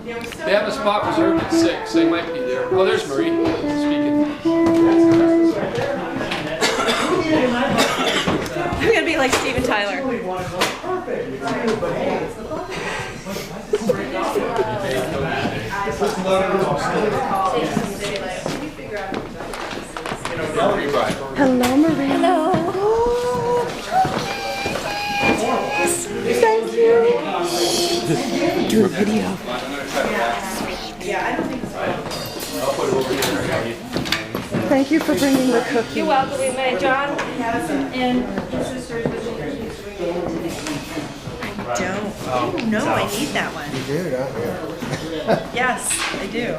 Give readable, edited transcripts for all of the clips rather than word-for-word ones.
They have a spot reserved at 6. They might be there. Oh, there's Marie speaking. You're gonna be like Steven Tyler. Hello, Marie. Hello. Thank you. Do a video. Thank you for bringing the cookie. You're welcome. We made John and his sisters. No, I need that one. You do, don't you? Yes, I do.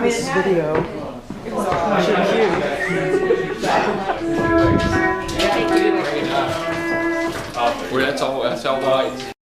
This video. That's all the lights.